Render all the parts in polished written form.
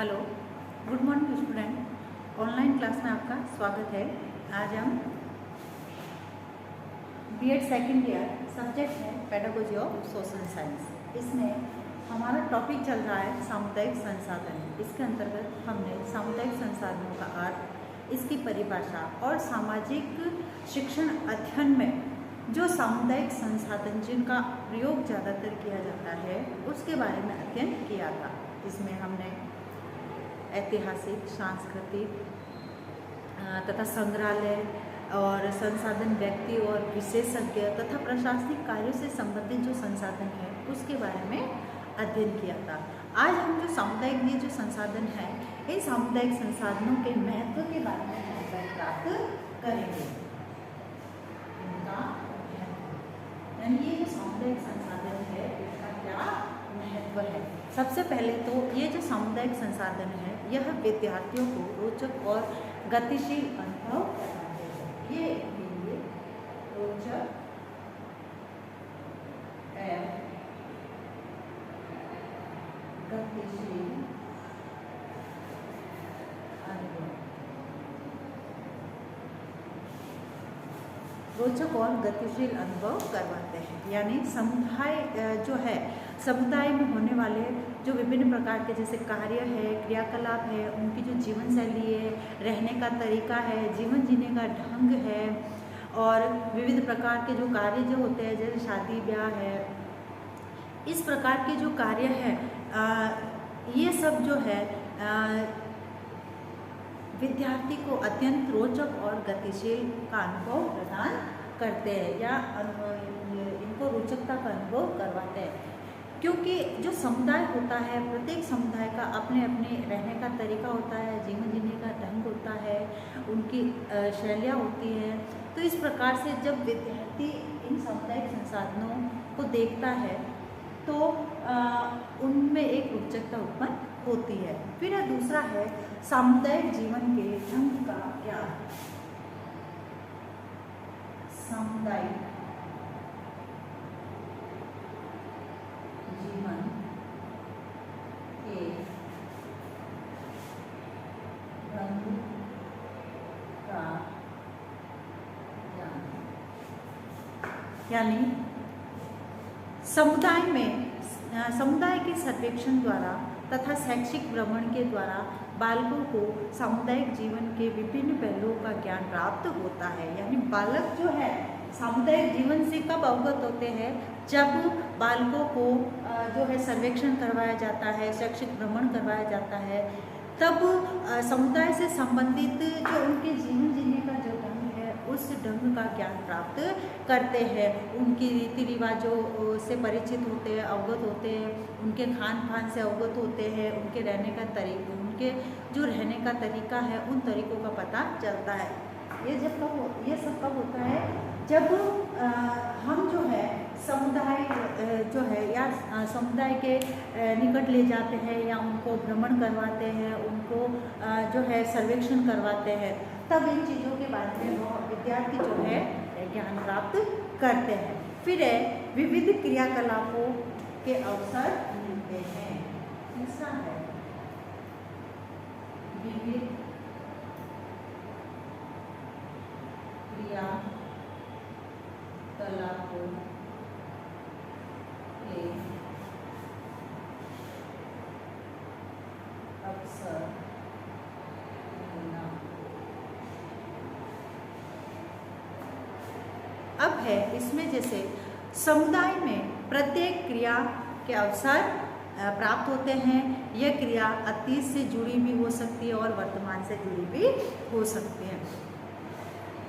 Hello, good morning student. Online class में आपका स्वागत है। आज हम बीएड सेकेंड ईयर सब्जेक्ट है पेडागोजी ऑफ सोशल साइंस। इसमें हमारा टॉपिक चल रहा है सामुदायिक संसाधन। इसके अंतर्गत हमने सामुदायिक संसाधनों का अर्थ, इसकी परिभाषा और सामाजिक शिक्षण अध्ययन में जो सामुदायिक संसाधन जिनका प्रयोग ज़्यादातर किया जाता है उसके बारे में अध्ययन किया था। इसमें हमने ऐतिहासिक, सांस्कृतिक तथा संग्रहालय और संसाधन व्यक्ति और विशेषज्ञ तथा प्रशासनिक कार्यों से संबंधित जो संसाधन है उसके बारे में अध्ययन किया था। आज हम जो सामुदायिक ये जो संसाधन है, इन सामुदायिक संसाधनों के महत्व के बारे में जानकारी प्राप्त करेंगे। इनका यानी ये जो सामुदायिक संसाधन है इसका क्या महत्व है। सबसे पहले तो ये जो सामुदायिक संसाधन है यह विद्यार्थियों को रोचक और गतिशील अनुभव कराते हैं। ये रोचक एवं गतिशील अनुभव, रोचक और गतिशील अनुभव करवाते हैं। यानी समुदाय जो है, समुदाय में होने वाले जो विभिन्न प्रकार के जैसे कार्य है, क्रियाकलाप है, उनकी जो जीवन शैली है, रहने का तरीका है, जीवन जीने का ढंग है और विविध प्रकार के जो कार्य जो होते हैं जैसे शादी ब्याह है, इस प्रकार के जो कार्य है ये सब जो है विद्यार्थी को अत्यंत रोचक और गतिशील का अनुभव प्रदान करते हैं या इनको रोचकता का अनुभव करवाते हैं। क्योंकि जो समुदाय होता है, प्रत्येक समुदाय का अपने अपने रहने का तरीका होता है, जीवन जीने का ढंग होता है, उनकी शैलियाँ होती है। तो इस प्रकार से जब विद्यार्थी इन सामुदायिक संसाधनों को देखता है तो उनमें एक रोचकता उत्पन्न होती है। फिर दूसरा है सामुदायिक जीवन के ढंग का ज्ञान। सामुदायिक जीवन के ढंग का ज्ञान, यानी समुदाय के सर्वेक्षण द्वारा तथा शैक्षिक भ्रमण के द्वारा बालकों को सामुदायिक जीवन के विभिन्न पहलुओं का ज्ञान प्राप्त होता है। यानी बालक जो है सामुदायिक जीवन से कब अवगत होते हैं, जब बालकों को जो है सर्वेक्षण करवाया जाता है, शैक्षिक भ्रमण करवाया जाता है, तब समुदाय से संबंधित जो उनके जीवन जीने का जो ढंग है उस ढंग का ज्ञान प्राप्त करते हैं। उनकी रीति रिवाजों से परिचित होते हैं, अवगत होते हैं, उनके खान पान से अवगत होते हैं, उनके रहने का तरीका, उनके जो रहने का तरीका है उन तरीकों का पता चलता है। ये सब कब होता है, जब हम जो है समुदाय जो है या समुदाय के निकट ले जाते हैं या उनको भ्रमण करवाते हैं, उनको जो है सर्वेक्षण करवाते हैं, तब इन चीज़ों के बारे में वो विद्यार्थी जो है ज्ञान प्राप्त करते हैं। फिर विविध क्रियाकलापों के अवसर मिलते हैं। तीसरा है विविध क्रियाकलापों के अवसर मिलना। अब है इसमें जैसे समुदाय में प्रत्येक क्रिया के अवसर प्राप्त होते हैं। यह क्रिया अतीत से जुड़ी भी हो सकती है और वर्तमान से जुड़ी भी हो सकती है।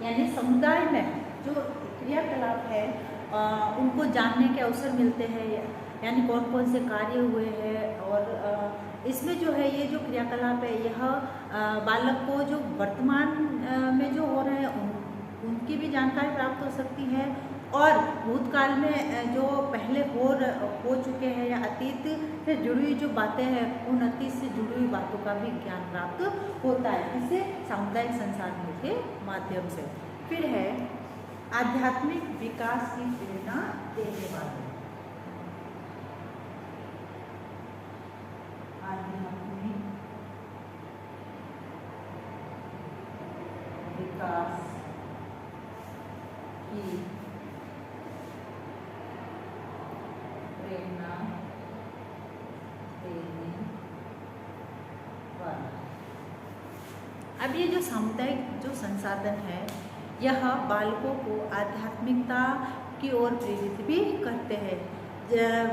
यानी समुदाय में जो क्रियाकलाप है उनको जानने के अवसर मिलते हैं, यानी कौन कौन से कार्य हुए हैं और इसमें जो है ये जो क्रियाकलाप है यह बालक को जो वर्तमान में जो हो रहे हैं उनकी भी जानकारी प्राप्त हो सकती है और भूतकाल में जो पहले हो चुके हैं या अतीत से जुड़ी हुई जो बातें हैं उन अतीत से जुड़ी हुई बातों का भी ज्ञान प्राप्त होता है इसे सामुदायिक संसाधनों के माध्यम से। फिर है आध्यात्मिक विकास की प्रेरणा देने वाले। आध्यात्मिक विकास की प्रेरणा देने वाला। अब ये जो सामुदायिक जो संसाधन है, यह बालकों को आध्यात्मिकता की ओर प्रेरित भी करते हैं।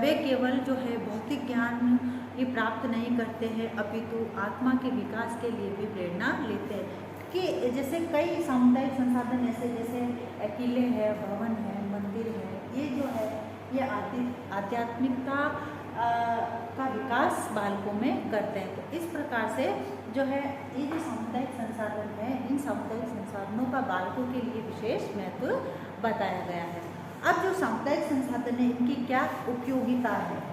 वे केवल जो है भौतिक ज्ञान ही प्राप्त नहीं करते हैं, अपितु आत्मा के विकास के लिए भी प्रेरणा लेते हैं। कि जैसे कई सामुदायिक संसाधन ऐसे जैसे किले हैं, भवन है, मंदिर है, ये जो है ये आध्यात्मिकता का विकास बालकों में करते हैं। तो इस प्रकार से जो है ये जो सामुदायिक संसाधन है, इन सामुदायिक संसाधनों का बालकों के लिए विशेष महत्व बताया गया है। अब जो सामुदायिक संसाधन है, इनकी क्या उपयोगिता है?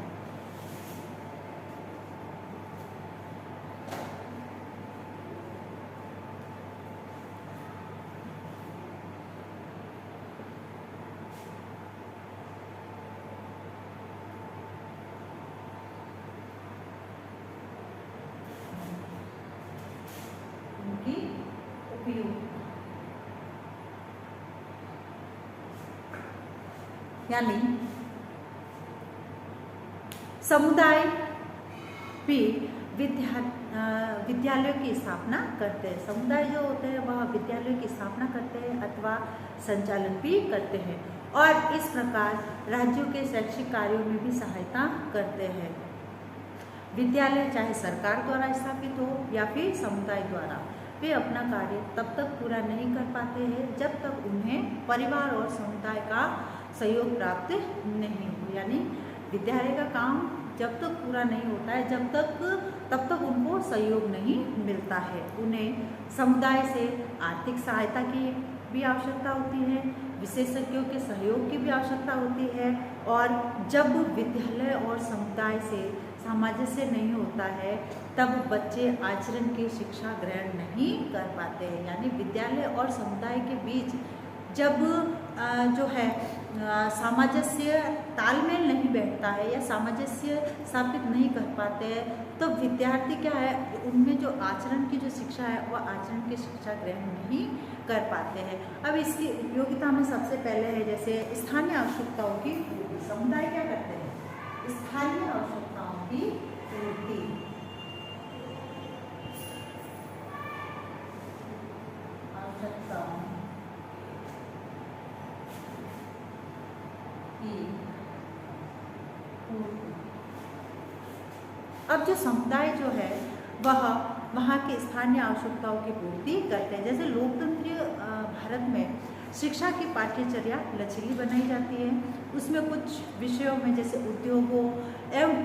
यानी समुदाय भी विद्यालयों की स्थापना करते हैं। समुदाय जो होते हैं वह विद्यालयों की स्थापना करते हैं अथवा संचालन भी करते हैं और इस प्रकार राज्यों के शैक्षिक कार्यों में भी सहायता करते हैं। विद्यालय चाहे सरकार द्वारा स्थापित हो या फिर समुदाय द्वारा, वे अपना कार्य तब तक पूरा नहीं कर पाते हैं जब तक उन्हें परिवार और समुदाय का सहयोग प्राप्त नहीं हो। यानी विद्यालय का काम जब तक पूरा नहीं होता है तब तक उनको सहयोग नहीं मिलता है। उन्हें समुदाय से आर्थिक सहायता की भी आवश्यकता होती है, विशेषज्ञों के सहयोग की भी आवश्यकता होती है और जब विद्यालय और समुदाय से सामंजस्य नहीं होता है तब बच्चे आचरण की शिक्षा ग्रहण नहीं कर पाते हैं। यानी विद्यालय और समुदाय के बीच जब जो है सामंजस्य तालमेल नहीं बैठता है या सामंजस्य स्थापित नहीं कर पाते हैं तो विद्यार्थी क्या है, उनमें जो आचरण की जो शिक्षा है वह आचरण की शिक्षा ग्रहण नहीं कर पाते हैं। अब इसकी उपयोगिता में सबसे पहले है जैसे स्थानीय आवश्यकताओं की पूर्ति। समुदाय क्या करते हैं? स्थानीय आवश्यकताओं की पूर्ति। आवश्यकताओं अब जो समुदाय जो है वह वहाँ की स्थानीय आवश्यकताओं की पूर्ति करते हैं। जैसे लोकतंत्रीय भारत में शिक्षा की पाठ्यचर्या लचीली बनाई जाती है। उसमें कुछ विषयों में जैसे उद्योगों एवं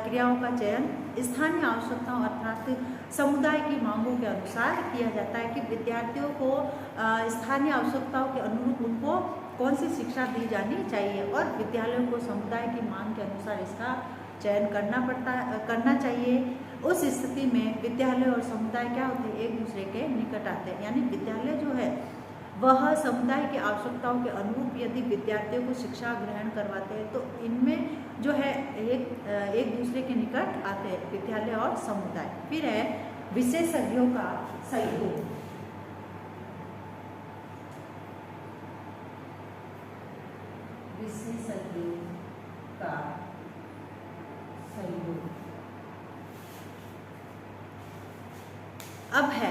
क्रियाओं का चयन स्थानीय आवश्यकताओं अर्थात समुदाय की मांगों के अनुसार किया जाता है कि विद्यार्थियों को स्थानीय आवश्यकताओं के अनुरूप उनको कौन सी शिक्षा दी जानी चाहिए और विद्यालयों को समुदाय की मांग के अनुसार इसका चयन करना चाहिए। उस स्थिति में विद्यालय और समुदाय क्या होते हैं? एक दूसरे के निकट आते हैं। यानी विद्यालय जो है वह समुदाय की आवश्यकताओं के अनुरूप यदि विद्यार्थियों को शिक्षा ग्रहण करवाते हैं तो इनमें जो है एक दूसरे के निकट आते हैं विद्यालय और समुदाय। फिर है विशेषज्ञों का सहयोग। विशेषज्ञों का सहयोग। अब है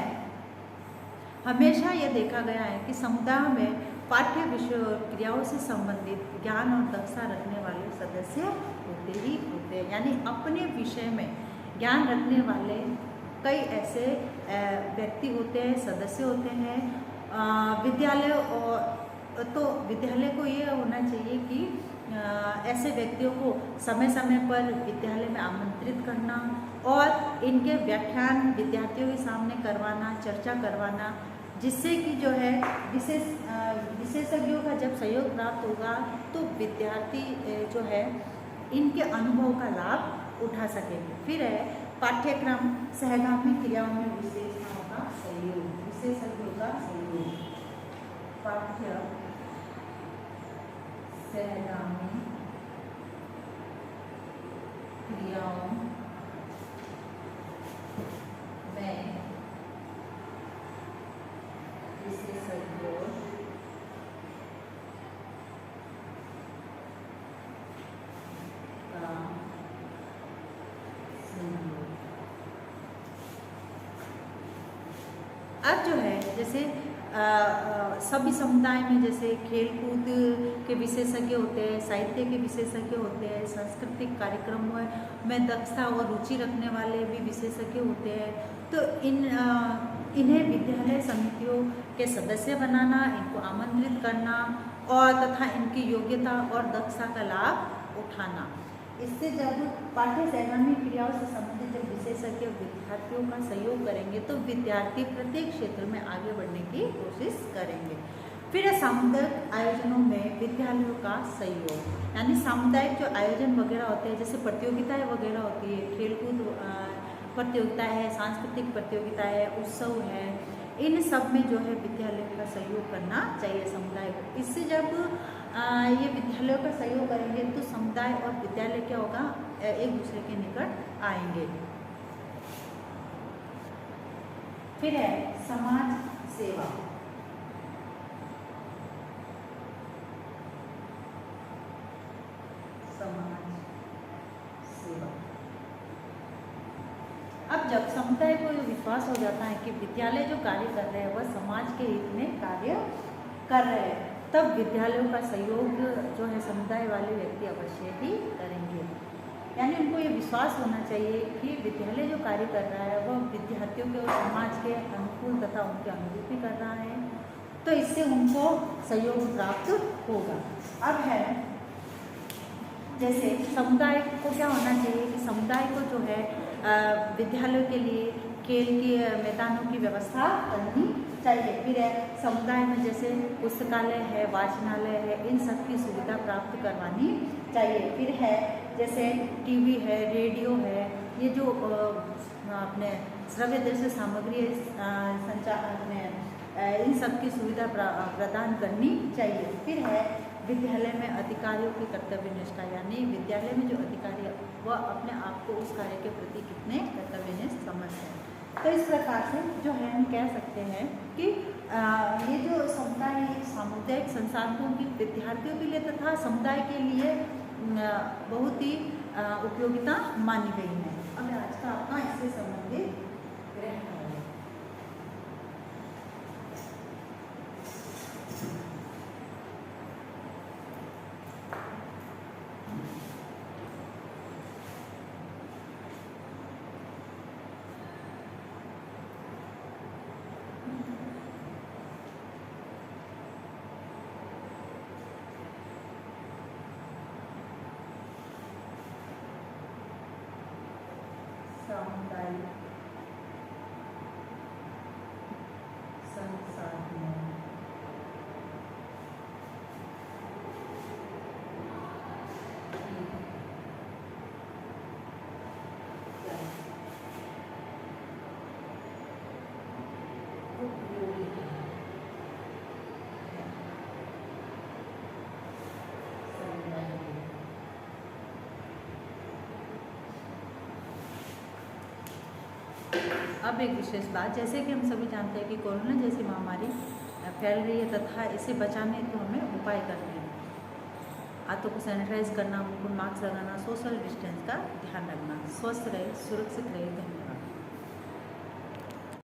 हमेशा यह देखा गया है कि समुदाय में पाठ्य विषयों और क्रियाओं से संबंधित ज्ञान और दक्षता रखने वाले सदस्य होते ही होते हैं। यानी अपने विषय में ज्ञान रखने वाले कई ऐसे व्यक्ति होते हैं, सदस्य होते हैं। विद्यालय तो विद्यालय को ये होना चाहिए कि ऐसे व्यक्तियों को समय समय पर विद्यालय में आमंत्रित करना और इनके व्याख्यान विद्यार्थियों के सामने करवाना, चर्चा करवाना, जिससे कि जो है विशेषज्ञों का जब सहयोग प्राप्त होगा तो विद्यार्थी जो है इनके अनुभव का लाभ उठा सकेंगे। फिर है पाठ्यक्रम सहगामी क्रियाओं में विशेषज्ञों का सहयोग। विशेषज्ञों का सहयोग पाठ्य सहगामी क्रियाओं में विशेषज्ञों अब जो है जैसे सभी समुदाय में जैसे खेलकूद के विशेषज्ञ होते हैं, साहित्य के विशेषज्ञ होते हैं, सांस्कृतिक कार्यक्रमों में दक्षता और रुचि रखने वाले भी विशेषज्ञ होते हैं। तो इन्हें विद्यालय समितियों के सदस्य बनाना, इनको आमंत्रित करना और तथा इनकी योग्यता और दक्षता का लाभ उठाना। इससे जब पाठ्य शैक्षणिक क्रियाओं से संबंधित जब विशेषज्ञ विद्यार्थियों का सहयोग करेंगे तो विद्यार्थी प्रत्येक क्षेत्र में आगे बढ़ने की कोशिश करेंगे। फिर सामुदायिक आयोजनों में विद्यालयों का सहयोग, यानी सामुदायिक जो आयोजन वगैरह होते हैं, जैसे प्रतियोगिताएं वगैरह होती है, खेलकूद प्रतियोगिता है, सांस्कृतिक प्रतियोगिता है, उत्सव है, इन सब में जो है विद्यालयों का सहयोग करना चाहिए समुदाय को। इससे जब ये विद्यालयों का सहयोग करेंगे तो समुदाय और विद्यालय क्या होगा, एक दूसरे के निकट आएंगे। फिर है समाज सेवा। समाज सेवा, अब जब समुदाय को ये विश्वास हो जाता है कि विद्यालय जो कार्य कर रहे हैं वह समाज के हित में कार्य कर रहे हैं, तब विद्यालयों का सहयोग जो है समुदाय वाले व्यक्ति अवश्य ही करेंगे। यानी उनको ये विश्वास होना चाहिए कि विद्यालय जो कार्य कर रहा है वह विद्यार्थियों के और समाज के अनुकूल तथा उनके अनुरूप ही कर रहा है, तो इससे उनको सहयोग प्राप्त होगा। अब है जैसे समुदाय को क्या होना चाहिए कि समुदाय को जो है विद्यालयों के लिए खेल के मैदानों की व्यवस्था करनी चाहिए। फिर है समुदाय में जैसे पुस्तकालय है, वाचनालय है, इन सब की सुविधा प्राप्त करवानी चाहिए। फिर है जैसे टीवी है, रेडियो है, ये जो अपने श्रव्य दृश्य सामग्री संचार में इन सब की सुविधा प्रदान करनी चाहिए। फिर है विद्यालय में अधिकारियों की कर्तव्य निष्ठा, यानी विद्यालय में जो अधिकारी है वह अपने आप को उस कार्य के प्रति कितने कर्तव्यनिष्ठ समझते हैं। तो इस प्रकार से जो है हम कह सकते हैं कि ये जो समुदाय सामुदायिक संसाधनों की विद्यार्थियों के लिए तथा समुदाय के लिए बहुत ही उपयोगिता मानी गई है। अब आज का अपना इससे संबंधित ग्रहण है। सामुदायिक संसाधनों अब एक विशेष बात, जैसे कि हम सभी जानते हैं कि कोरोना जैसी महामारी फैल रही है तथा इसे बचाने तो हमें उपाय करने हैं। हाथों को सैनिटाइज करना, मुंह को मास्क लगाना, सोशल डिस्टेंस का ध्यान रखना। स्वस्थ रहे, सुरक्षित रहे। धन्यवाद।